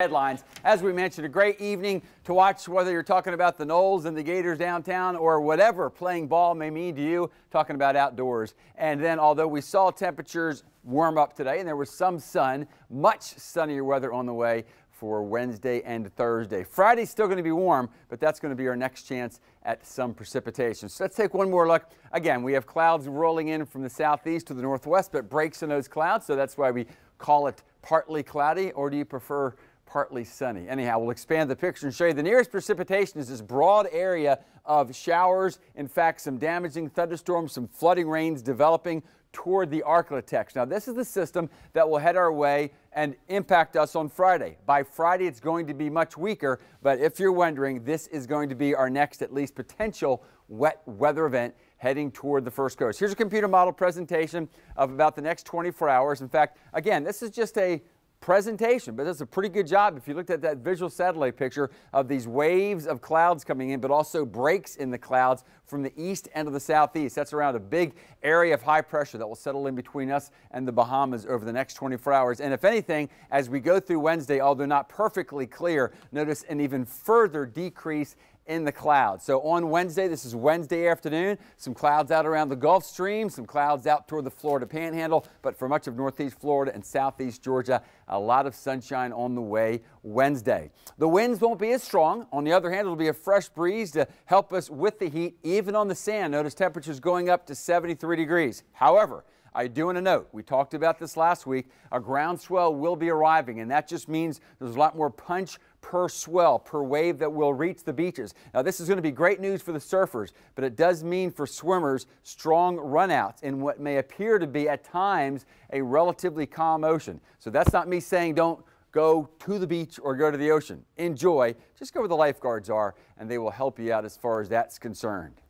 Headlines. As we mentioned, a great evening to watch, whether you're talking about the Knowles and the Gators downtown or whatever playing ball may mean to you, talking about outdoors. And then, although we saw temperatures warm up today and there was some sun, much sunnier weather on the way for Wednesday and Thursday. Friday's still going to be warm, but that's going to be our next chance at some precipitation. So let's take one more look. Again, we have clouds rolling in from the southeast to the northwest, but breaks in those clouds, so that's why we call it partly cloudy. Or do you prefer partly sunny? Anyhow, we'll expand the picture and show you the nearest precipitation is this broad area of showers. In fact, some damaging thunderstorms, some flooding rains developing toward the Arklatex. Now, this is the system that will head our way and impact us on Friday. By Friday, it's going to be much weaker, but if you're wondering, this is going to be our next, at least potential, wet weather event heading toward the first coast. Here's a computer model presentation of about the next 24 hours. In fact, again, this is just a presentation, but that's a pretty good job if you looked at that visual satellite picture of these waves of clouds coming in, but also breaks in the clouds from the east and of the southeast. That's around a big area of high pressure that will settle in between us and the Bahamas over the next 24 hours. And if anything, as we go through Wednesday, although not perfectly clear, notice an even further decrease in the clouds. So on Wednesday, this is Wednesday afternoon, some clouds out around the Gulf Stream, some clouds out toward the Florida Panhandle, but for much of northeast Florida and southeast Georgia, a lot of sunshine on the way Wednesday. The winds won't be as strong. On the other hand, it'll be a fresh breeze to help us with the heat, even on the sand. Notice temperatures going up to 73 degrees. However, I do want to note, we talked about this last week, a ground swell will be arriving, and that just means there's a lot more punch per swell, per wave that will reach the beaches. Now, this is going to be great news for the surfers, but it does mean for swimmers strong runouts in what may appear to be at times a relatively calm ocean. So that's not me saying don't go to the beach or go to the ocean. Enjoy. Just go where the lifeguards are, and they will help you out as far as that's concerned.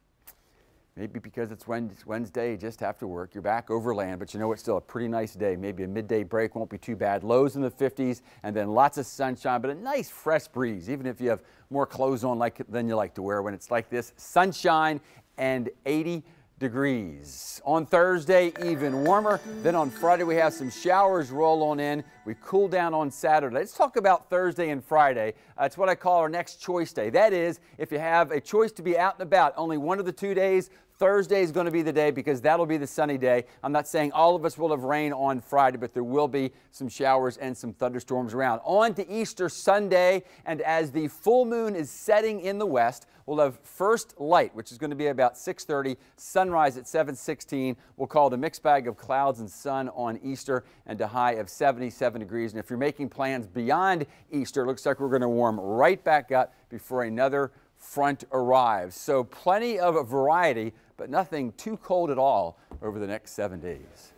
Maybe because it's Wednesday, just after work, you're back overland, but you know it's still a pretty nice day. Maybe a midday break won't be too bad. Lows in the 50s, and then lots of sunshine, but a nice fresh breeze, even if you have more clothes on than you like to wear when it's like this. Sunshine and 80 degrees. On Thursday, even warmer. Then on Friday, we have some showers roll on in. We cool down on Saturday. Let's talk about Thursday and Friday. It's what I call our next choice day. That is, if you have a choice to be out and about, only one of the 2 days, Thursday is going to be the day because that'll be the sunny day. I'm not saying all of us will have rain on Friday, but there will be some showers and some thunderstorms around. On to Easter Sunday, and as the full moon is setting in the west, we'll have first light, which is going to be about 6:30, sunrise at 7:16. We'll call it a mixed bag of clouds and sun on Easter, and a high of 77 degrees. And if you're making plans beyond Easter, it looks like we're going to warm right back up before another front arrives. So plenty of a variety, but nothing too cold at all over the next 7 days.